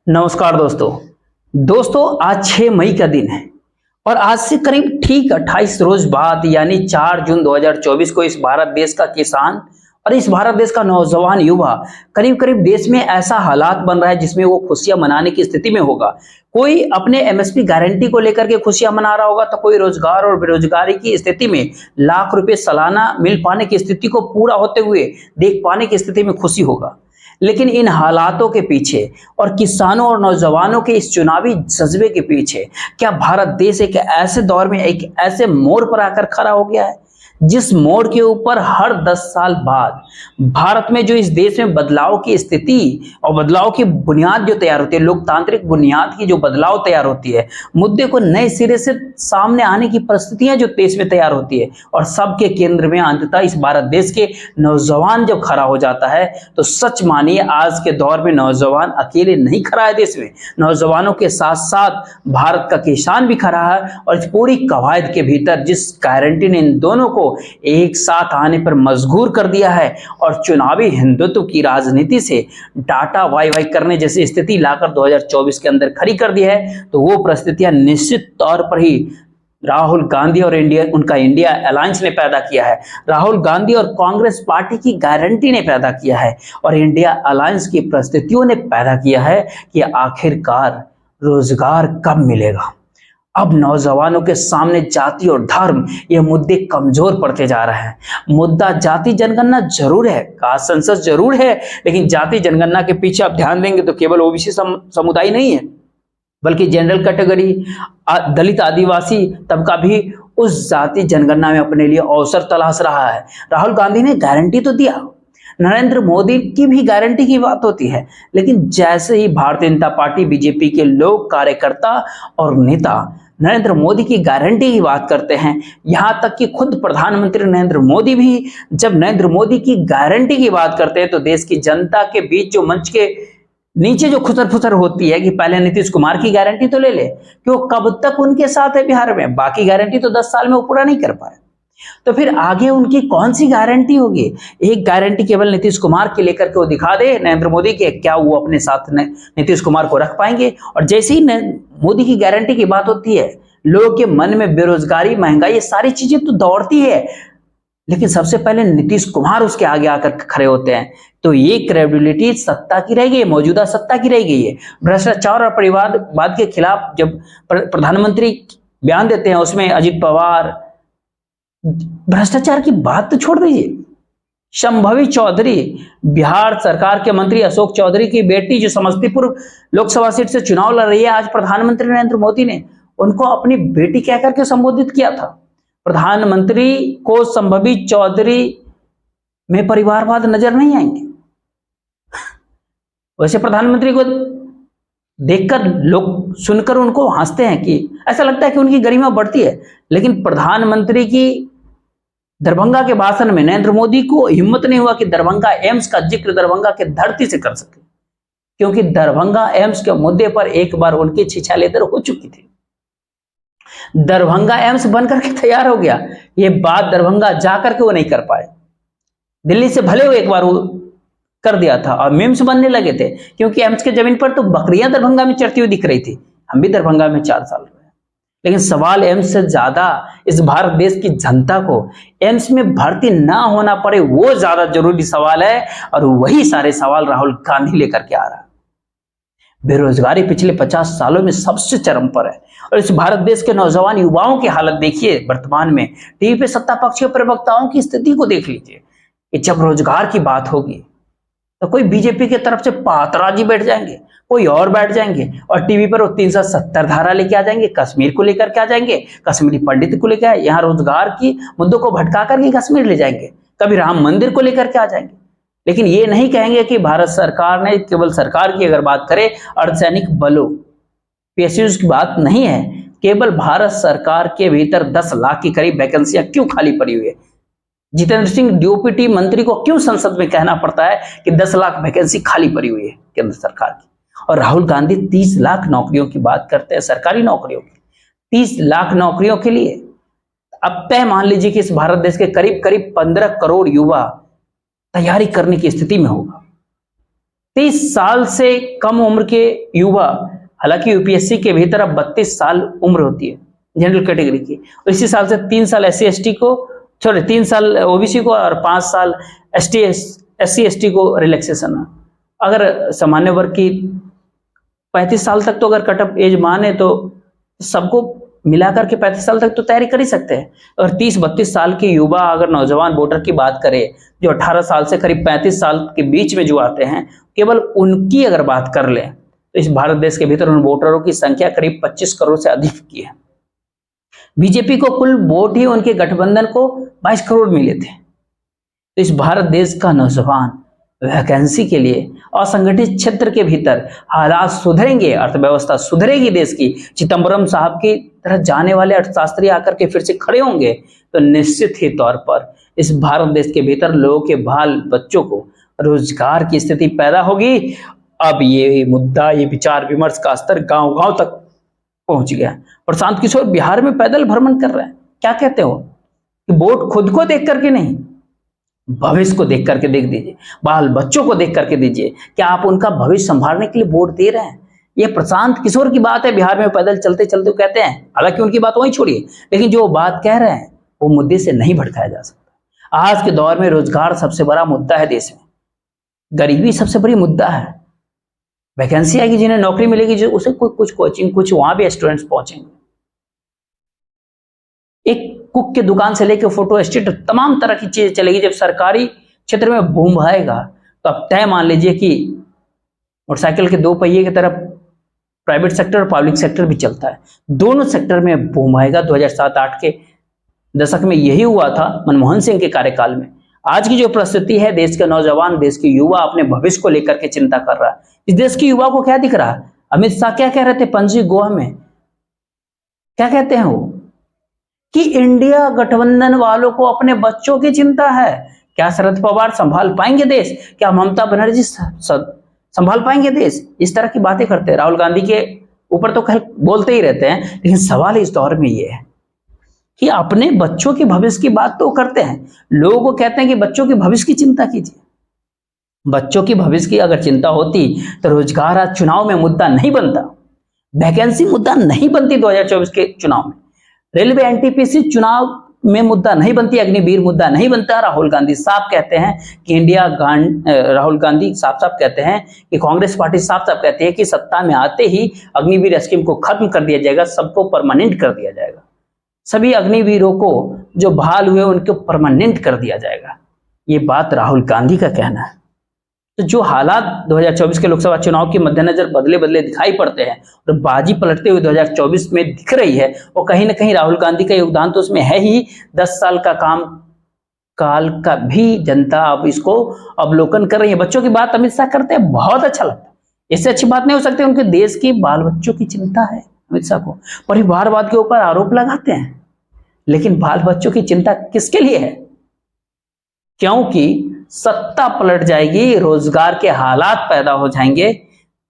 नमस्कार दोस्तों। आज 6 मई का दिन है और आज से करीब ठीक 28 रोज बाद यानी 4 जून 2024 को इस भारत देश का किसान और इस भारत देश का नौजवान युवा करीब करीब देश में ऐसा हालात बन रहा है जिसमें वो खुशियां मनाने की स्थिति में होगा। कोई अपने एमएसपी गारंटी को लेकर के खुशियां मना रहा होगा तो कोई रोजगार और बेरोजगारी की स्थिति में लाख रुपए सालाना मिल पाने की स्थिति को पूरा होते हुए देख पाने की स्थिति में खुशी होगा। लेकिन इन हालातों के पीछे और किसानों और नौजवानों के इस चुनावी जज्बे के पीछे क्या भारत देश एक ऐसे दौर में एक ऐसे मोड़ पर आकर खड़ा हो गया है जिस मोड़ के ऊपर हर 10 साल बाद भारत में जो इस देश में बदलाव की स्थिति और बदलाव की बुनियाद जो तैयार होती है, लोकतांत्रिक बुनियाद की जो बदलाव तैयार होती है, मुद्दे को नए सिरे से सामने आने की परिस्थितियां जो देश में तैयार होती है और सबके केंद्र में अंततः इस भारत देश के नौजवान जब खड़ा हो जाता है तो सच मानिए आज के दौर में नौजवान अकेले नहीं खड़ा है। देश में नौजवानों के साथ साथ भारत का किसान भी खड़ा है और इस पूरी कवायद के भीतर जिस गारंटी ने इन दोनों को एक साथ आने पर मजबूर कर दिया है और चुनावी हिंदुत्व की राजनीति से डाटा वाई वाई करने जैसी स्थिति लाकर 2024 के अंदर खड़ी कर दी है, तो वो परिस्थितियां निश्चित तौर पर ही राहुल गांधी और उनका इंडिया अलायंस ने पैदा किया है। राहुल गांधी और कांग्रेस पार्टी की गारंटी ने पैदा किया है और इंडिया अलायंस की परिस्थितियों ने पैदा किया है कि आखिरकार रोजगार कब मिलेगा। अब नौजवानों के सामने जाति और धर्म ये मुद्दे कमजोर पड़ते जा रहे हैं। मुद्दा जाति जनगणना जरूर है, कास्ट सेंसस जरूर है, लेकिन जाति जनगणना के पीछे आप ध्यान देंगे तो केवल ओबीसी समुदाय नहीं है बल्कि जनरल कैटेगरी, दलित, आदिवासी तबका भी उस जाति जनगणना में अपने लिए अवसर तलाश रहा है। राहुल गांधी ने गारंटी तो दिया, नरेंद्र मोदी की भी गारंटी की बात होती है, लेकिन जैसे ही भारतीय जनता पार्टी बीजेपी के लोग, कार्यकर्ता और नेता नरेंद्र मोदी की गारंटी की बात करते हैं, यहां तक कि खुद प्रधानमंत्री नरेंद्र मोदी भी जब नरेंद्र मोदी की गारंटी की बात करते हैं तो देश की जनता के बीच जो मंच के नीचे जो खुसर फुसर होती है कि पहले नीतीश कुमार की गारंटी तो ले ले कि वो कब तक उनके साथ है बिहार में, बाकी गारंटी तो 10 साल में वो पूरा नहीं कर पाए, तो फिर आगे उनकी कौन सी गारंटी होगी। एक गारंटी केवल नीतीश कुमार की लेकर के वो दिखा दे नरेंद्र मोदी के, क्या वो अपने साथ नीतीश कुमार को रख पाएंगे। और जैसे ही मोदी की गारंटी की बात होती है लोगों के मन में बेरोजगारी, महंगाई, ये सारी चीजें तो दौड़ती है, लेकिन सबसे पहले नीतीश कुमार उसके आगे आकर खड़े होते हैं। तो ये क्रेडिबिलिटी सत्ता की रह गई, मौजूदा सत्ता की रह गई है। भ्रष्टाचार और परिवारवाद के खिलाफ जब प्रधानमंत्री बयान देते हैं उसमें अजित पवार, भ्रष्टाचार की बात तो छोड़ दीजिए, शंभवी चौधरी, बिहार सरकार के मंत्री अशोक चौधरी की बेटी जो समस्तीपुर लोकसभा सीट से चुनाव लड़ रही है, आज प्रधानमंत्री नरेंद्र मोदी ने उनको अपनी बेटी कहकर के संबोधित किया था। प्रधानमंत्री को संभवी चौधरी में परिवारवाद नजर नहीं आएंगे। वैसे प्रधानमंत्री को देखकर लोग सुनकर उनको हंसते हैं कि ऐसा लगता है कि उनकी गरिमा बढ़ती है, लेकिन प्रधानमंत्री की दरभंगा के भाषण में नरेंद्र मोदी को हिम्मत नहीं हुआ कि दरभंगा एम्स का जिक्र दरभंगा के धरती से कर सके, क्योंकि दरभंगा एम्स के मुद्दे पर एक बार उनकी छिछालेदर हो चुकी थी। दरभंगा एम्स बनकर के तैयार हो गया, ये बात दरभंगा जाकर के वो नहीं कर पाए। दिल्ली से भले वो एक बार वो कर दिया था और मिम्स बनने लगे थे, क्योंकि एम्स के जमीन पर तो बकरियां दरभंगा में चढ़ती हुई दिख रही थी। हम भी दरभंगा में 4 साल रहे, लेकिन सवाल एम्स से ज्यादा इस भारत देश की जनता को एम्स में भर्ती ना होना पड़े, वो ज्यादा जरूरी सवाल है। और वही सारे सवाल राहुल गांधी लेकर के आ रहा है। बेरोजगारी पिछले 50 सालों में सबसे चरम पर है और इस भारत देश के नौजवान युवाओं की हालत देखिए वर्तमान में। टीवी पे सत्ता पक्ष के प्रवक्ताओं की स्थिति को देख लीजिए कि जब रोजगार की बात होगी तो कोई बीजेपी की तरफ से पात्राजी बैठ जाएंगे, कोई और बैठ जाएंगे और टीवी पर वो 370 धारा लेके आ जाएंगे, कश्मीर को लेकर के आ जाएंगे, कश्मीरी पंडित को लेकर, यहाँ रोजगार की मुद्दों को भटका करके कश्मीर ले जाएंगे, कभी राम मंदिर को लेकर के आ जाएंगे। लेकिन ये नहीं कहेंगे कि भारत सरकार ने, केवल सरकार की अगर बात करें, अर्धसैनिक बलों, पीएसयूज की बात नहीं है, केवल भारत सरकार के भीतर 10 लाख की करीब वैकेंसियां क्यों खाली पड़ी हुई है। जितेंद्र सिंह डीओपीटी मंत्री को क्यों संसद में कहना पड़ता है कि 10 लाख वैकेंसी खाली पड़ी हुई है केंद्र सरकार की, और राहुल गांधी 30 लाख नौकरियों की बात करते हैं, सरकारी नौकरियों की। 30 लाख नौकरियों के लिए अब तय मान लीजिए कि इस भारत देश के करीब करीब 15 करोड़ युवा तैयारी करने की स्थिति में होगा। 30 साल से कम उम्र के युवा, हालांकि यूपीएससी के भीतर अब 32 साल उम्र होती है जनरल कैटेगरी की, और इसी साल से 3 साल एससी एसटी को, सॉरी 3 साल ओबीसी को और 5 साल एससी एसटी को रिलैक्सेशन। अगर सामान्य वर्ग की 35 साल तक तो अगर कटअप एज माने तो सबको मिलाकर के 35 साल तक तो तैयारी कर ही सकते हैं। और 30-32 साल के युवा अगर नौजवान वोटर की बात करें, जो 18 साल से करीब 35 साल के बीच में जो आते हैं, केवल उनकी अगर बात कर लें तो इस भारत देश के भीतर उन वोटरों की संख्या करीब 25 करोड़ से अधिक की है। बीजेपी को कुल वोट ही उनके गठबंधन को 22 करोड़ मिले थे। तो इस भारत देश का नौजवान वैकेंसी के लिए असंगठित क्षेत्र के भीतर हालात सुधरेंगे, अर्थव्यवस्था सुधरेगी देश की, चिदंबरम साहब की तरह जाने वाले अर्थशास्त्री आकर के फिर से खड़े होंगे, तो निश्चित ही तौर पर इस भारत देश के भीतर लोगों के बाल बच्चों को रोजगार की स्थिति पैदा होगी। अब ये मुद्दा, ये विचार विमर्श का स्तर गांव गांव तक पहुंच गया। प्रशांत किशोर बिहार में पैदल भ्रमण कर रहे हैं। क्या कहते हो कि वोट खुद को देख करके नहीं, भविष्य को देख करके देख दीजिए, बाल बच्चों को देख करके दीजिए, क्या आप उनका भविष्य संभालने के लिए वोट दे रहे हैं? ये प्रशांत किशोर की बात है, बिहार में पैदल चलते चलते कहते हैं, हालांकि उनकी बात वहीं छोड़िए, लेकिन जो बात कह रहे हैं वो मुद्दे से नहीं भटकाया जा सकता। आज के दौर में रोजगार सबसे बड़ा मुद्दा है देश में, गरीबी सबसे बड़ी मुद्दा है। वैकेंसी आएगी, जिन्हें नौकरी मिलेगी, जो उसे कुछ कोचिंग, कुछ वहां भी स्टूडेंट्स पहुंचेंगे। एक कुक के दुकान से लेकर फोटो स्टेट, तमाम तरह की चीजें चलेगी। जब सरकारी क्षेत्र में बूम आएगा तो अब तय मान लीजिए कि मोटरसाइकिल के 2 पहिए की तरफ प्राइवेट सेक्टर और पब्लिक सेक्टर भी चलता है, दोनों सेक्टर में बूम आएगा। 2007-8 के दशक में यही हुआ था मनमोहन सिंह के कार्यकाल में। आज की जो परिस्थिति है, देश के नौजवान, देश के युवा अपने भविष्य को लेकर के चिंता कर रहा है। इस देश के युवा को क्या दिख रहा है? अमित शाह क्या कह रहे थे पणजी गोवा में, क्या कहते हैं वो, कि इंडिया गठबंधन वालों को अपने बच्चों की चिंता है। क्या शरद पवार संभाल पाएंगे देश? क्या ममता बनर्जी संभाल पाएंगे देश? इस तरह की बातें करते हैं। राहुल गांधी के ऊपर तो खैर बोलते ही रहते हैं, लेकिन सवाल इस दौर में ये है कि अपने बच्चों के भविष्य की बात तो करते हैं, लोगों को कहते हैं कि बच्चों के भविष्य की चिंता कीजिए। बच्चों की भविष्य की अगर चिंता होती तो रोजगार आज चुनाव में मुद्दा नहीं बनता, वैकेंसी मुद्दा नहीं बनती 2024 के चुनाव में, रेलवे एनटीपीसी चुनाव में मुद्दा नहीं बनती, अग्निवीर मुद्दा नहीं बनता। राहुल गांधी साफ कहते हैं कि राहुल गांधी साफ साफ कहते हैं कि कांग्रेस पार्टी साफ साफ कहती है कि सत्ता में आते ही अग्निवीर स्कीम को खत्म कर दिया जाएगा, सबको परमानेंट कर दिया जाएगा, सभी अग्निवीरों को जो बहाल हुए उनको परमानेंट कर दिया जाएगा। ये बात राहुल गांधी का कहना है। तो जो हालात 2024 के लोकसभा चुनाव के मद्देनजर बदले बदले दिखाई पड़ते हैं और बाजी पलटते हुए 2024 में दिख रही है, और कहीं ना कहीं राहुल गांधी का योगदान तो उसमें है ही। 10 साल का काम काल का भी जनता अब इसको अवलोकन कर रही है। बच्चों की बात अमित शाह करते हैं, बहुत अच्छा लगता है। इससे अच्छी बात नहीं हो सकती। उनके देश के बाल बच्चों की चिंता है। अमित शाह को परिवारवाद के ऊपर आरोप लगाते हैं, लेकिन बाल बच्चों की चिंता किसके लिए है? क्योंकि सत्ता पलट जाएगी, रोजगार के हालात पैदा हो जाएंगे,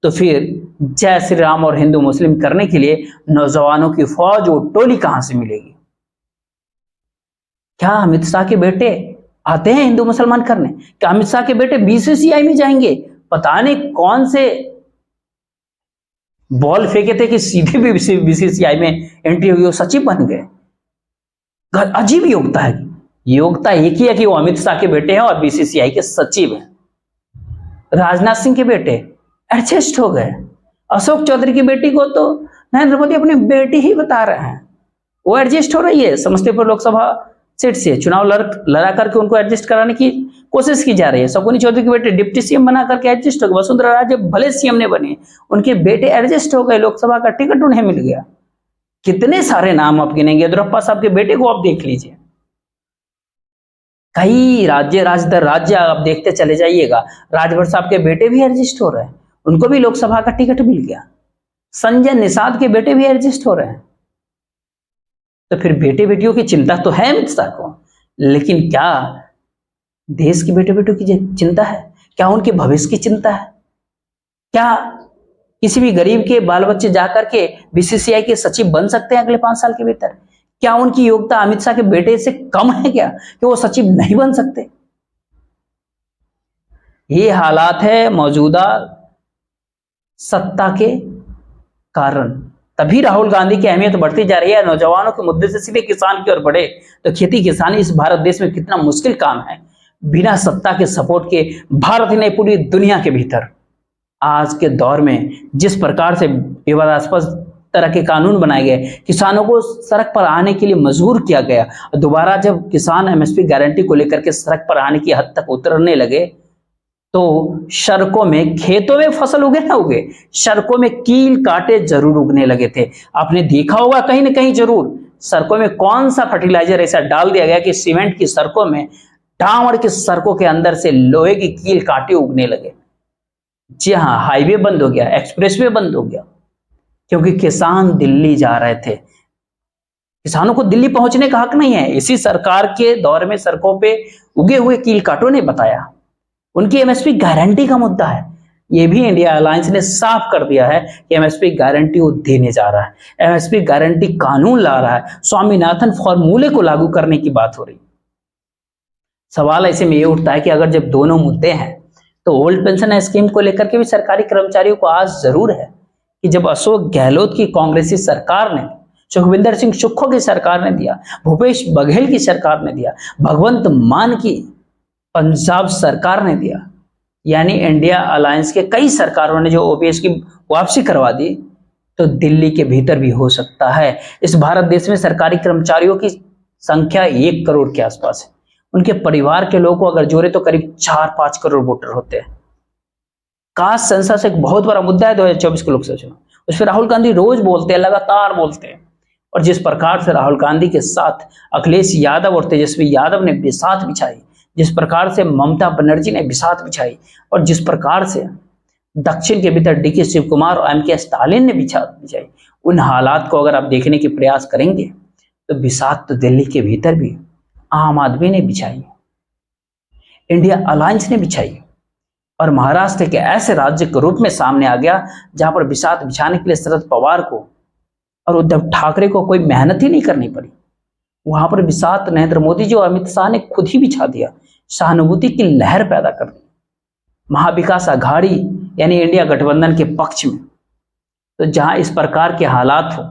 तो फिर जय श्री राम और हिंदू मुस्लिम करने के लिए नौजवानों की फौज और टोली कहां से मिलेगी? क्या अमित शाह के बेटे आते हैं हिंदू मुसलमान करने? क्या अमित शाह के बेटे बीसीसीआई में जाएंगे? पता नहीं कौन से बॉल फेंके थे कि सीधे भी बीसीसीआई में एंट्री हुई, वो सचिव बन गए। अजीब योग्यता है। योग्यता एक ही है कि वो अमित शाह के बेटे हैं और बीसीसीआई के सचिव हैं। राजनाथ सिंह के बेटे एडजस्ट हो गए। अशोक चौधरी की बेटी को तो नरेंद्र मोदी अपनी बेटी ही बता रहे हैं, वो एडजस्ट हो रही है। समस्तीपुर लोकसभा सीट से चुनाव लड़ा करके उनको एडजस्ट कराने की कोशिश की जा रही है। शकुनी चौधरी के बेटे डिप्टी सीएम बना करके एडजस्ट हो गए। वसुंधरा राजे भले सीएम ने बने, उनके बेटे एडजस्ट हो गए, लोकसभा का टिकट उन्हें मिल गया। कितने सारे नाम आप गिनेंगे। येदियुरप्पा साहब के बेटे को आप देख लीजिए। कई राज्य राज्य आप देखते चले जाइएगा, राजभर साहब के बेटे भी एडजस्ट हो रहे हैं, उनको भी लोकसभा का टिकट मिल गया। संजय निषाद के बेटे भी एडजस्ट हो रहे हैं। तो फिर बेटे बेटियों की चिंता तो है अमित शाह को, लेकिन क्या देश के बेटे बेटियों की चिंता है? क्या उनके भविष्य की चिंता है? क्या किसी भी गरीब के बाल बच्चे जाकर के बीसीसीआई के सचिव बन सकते हैं अगले 5 साल के भीतर? क्या उनकी योग्यता अमित शाह के बेटे से कम है क्या कि वो सचिव नहीं बन सकते? ये हालात है मौजूदा सत्ता के कारण। तभी राहुल गांधी की अहमियत बढ़ती जा रही है। नौजवानों के मुद्दे से सीधे किसान की ओर बढ़े तो खेती किसानी इस भारत देश में कितना मुश्किल काम है। बिना सत्ता के सपोर्ट के भारत ही नहीं पूरी दुनिया के भीतर आज के दौर में जिस प्रकार से विवादास्पद तरह के कानून बनाए गए, किसानों को सड़क पर आने के लिए मजबूर किया गया। दोबारा जब किसान एमएसपी गारंटी को लेकर के सड़क पर आने की हद तक उतरने लगे तो सड़कों में, खेतों में फसल उगे ना उगे, सड़कों में कील कांटे जरूर उगने लगे थे। आपने देखा होगा कहीं ना कहीं जरूर सड़कों में कौन सा फर्टिलाइजर ऐसा डाल दिया गया कि सीमेंट की सड़कों में, डामर की सड़कों के अंदर से लोहे की कील कांटे उगने लगे। जी हाँ, हाईवे बंद हो गया, एक्सप्रेसवे बंद हो गया, क्योंकि किसान दिल्ली जा रहे थे। किसानों को दिल्ली पहुंचने का हक नहीं है। इसी सरकार के दौर में सड़कों पे उगे हुए कील कांटों ने बताया। उनकी एमएसपी गारंटी का मुद्दा है। यह भी इंडिया अलायंस ने साफ कर दिया है कि एमएसपी गारंटी वो देने जा रहा है। एमएसपी गारंटी कानून ला रहा है। स्वामीनाथन फॉर्मूले को लागू करने की बात हो रही। सवाल ऐसे में ये उठता है कि अगर जब दोनों मुद्दे हैं तो ओल्ड पेंशन स्कीम को लेकर के भी सरकारी कर्मचारियों को आज जरूर है कि जब अशोक गहलोत की कांग्रेसी सरकार ने, सुखविंदर सिंह सुक्खू की सरकार ने दिया, भूपेश बघेल की सरकार ने दिया, भगवंत मान की पंजाब सरकार ने दिया, यानी इंडिया अलायंस के कई सरकारों ने जो ओपीएस की वापसी करवा दी, तो दिल्ली के भीतर भी हो सकता है। इस भारत देश में सरकारी कर्मचारियों की संख्या 1 करोड़ के आसपास है। उनके परिवार के लोगों को अगर जोड़े तो करीब 4-5 करोड़ वोटर होते हैं। कास्ट सेंसस एक बहुत बड़ा मुद्दा है 2024 के लोकसभा चुनाव। उस पर राहुल गांधी रोज बोलते हैं, लगातार बोलते हैं। और जिस प्रकार से राहुल गांधी के साथ अखिलेश यादव और तेजस्वी यादव ने बिसात बिछाई, जिस प्रकार से ममता बनर्जी ने बिसात बिछाई, और जिस प्रकार से दक्षिण के भीतर डीके शिव कुमार और एमके स्टालिन ने बिसात बिछाई, उन हालात को अगर आप देखने के प्रयास करेंगे तो बिसात तो दिल्ली के भीतर भी आम आदमी ने बिछाई, इंडिया अलायंस ने बिछाई। और महाराष्ट्र के ऐसे राज्य के रूप में सामने आ गया जहां पर बिसात बिछाने के लिए शरद पवार को और उद्धव ठाकरे को कोई मेहनत ही नहीं करनी पड़ी। वहां पर बिसात नरेंद्र मोदी जी और अमित शाह ने खुद ही बिछा दिया, सहानुभूति की लहर पैदा कर दी। महाविकास आघाड़ी यानी इंडिया गठबंधन के पक्ष में तो जहां इस प्रकार के हालात हो,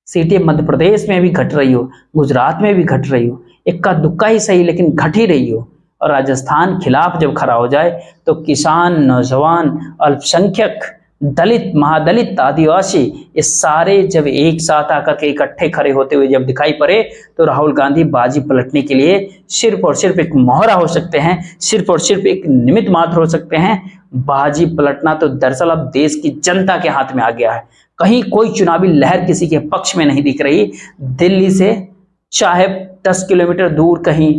सीटें मध्य प्रदेश में भी घट रही हो, गुजरात में भी घट रही हो, इक्का दुक्का ही सही लेकिन घट ही रही हो, और राजस्थान खिलाफ जब खड़ा हो जाए तो किसान, नौजवान, अल्पसंख्यक, दलित, महादलित, आदिवासी, ये सारे जब एक साथ आकर के इकट्ठे खड़े होते हुए जब दिखाई पड़े तो राहुल गांधी बाजी पलटने के लिए सिर्फ और सिर्फ एक मोहरा हो सकते हैं, सिर्फ और सिर्फ एक निमित्त मात्र हो सकते हैं। बाजी पलटना तो दरअसल अब देश की जनता के हाथ में आ गया है। कहीं कोई चुनावी लहर किसी के पक्ष में नहीं दिख रही। दिल्ली से चाहे 10 किलोमीटर दूर कहीं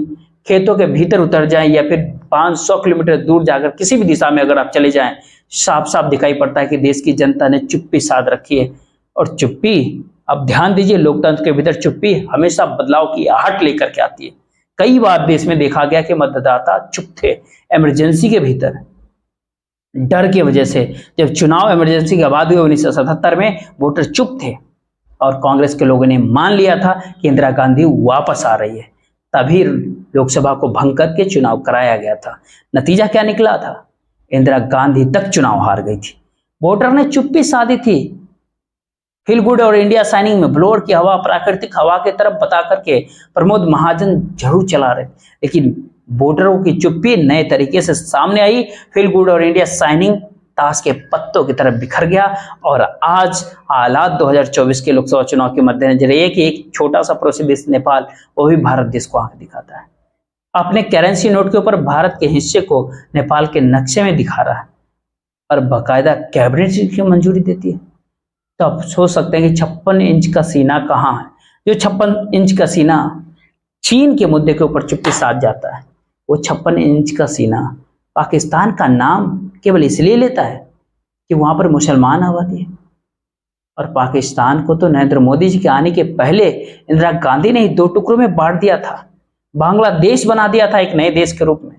खेतों के भीतर उतर जाएं या फिर 500 किलोमीटर दूर जाकर किसी भी दिशा में अगर आप चले जाएं, साफ साफ दिखाई पड़ता है कि देश की जनता ने चुप्पी साध रखी है। और चुप्पी, अब ध्यान दीजिए, लोकतंत्र के भीतर चुप्पी हमेशा बदलाव की आहट लेकर के आती है। कई बार देश में देखा गया कि मतदाता चुप थे इमरजेंसी के भीतर, डर की वजह से। जब चुनाव इमरजेंसी के बाद हुए 1977 में, वोटर चुप थे और कांग्रेस के लोगों ने मान लिया था कि इंदिरा गांधी वापस आ रही है। तभी लोकसभा को भंग करके चुनाव कराया गया था। नतीजा क्या निकला था? इंदिरा गांधी तक चुनाव हार गई थी। वोटर ने चुप्पी साधी थी। फील गुड और इंडिया साइनिंग में ब्लोअर की हवा प्राकृतिक हवा की तरफ बता करके प्रमोद महाजन जरूर चला रहे, लेकिन वोटरों की चुप्पी नए तरीके से सामने आई। फील गुड और इंडिया साइनिंग ताश के पत्तों की तरफ बिखर गया। और आज हालात 2024 के लोकसभा चुनाव के मद्देनजर ये कि एक छोटा सा पड़ोसी देश नेपाल, वो भी भारत देश को आंख दिखाता है। अपने करेंसी नोट के ऊपर भारत के हिस्से को नेपाल के नक्शे में दिखा रहा है और बाकायदा कैबिनेट की मंजूरी देती है। तो आप सोच सकते हैं कि 56 इंच का सीना कहाँ है? जो 56 इंच का सीना चीन के मुद्दे के ऊपर चुप्पी साध जाता है, वो 56 इंच का सीना पाकिस्तान का नाम केवल इसलिए लेता है कि वहां पर मुसलमान आबादी है। और पाकिस्तान को तो नरेंद्र मोदी जी के आने के पहले इंदिरा गांधी ने ही 2 टुकड़ों में बांट दिया था, बांग्लादेश बना दिया था एक नए देश के रूप में।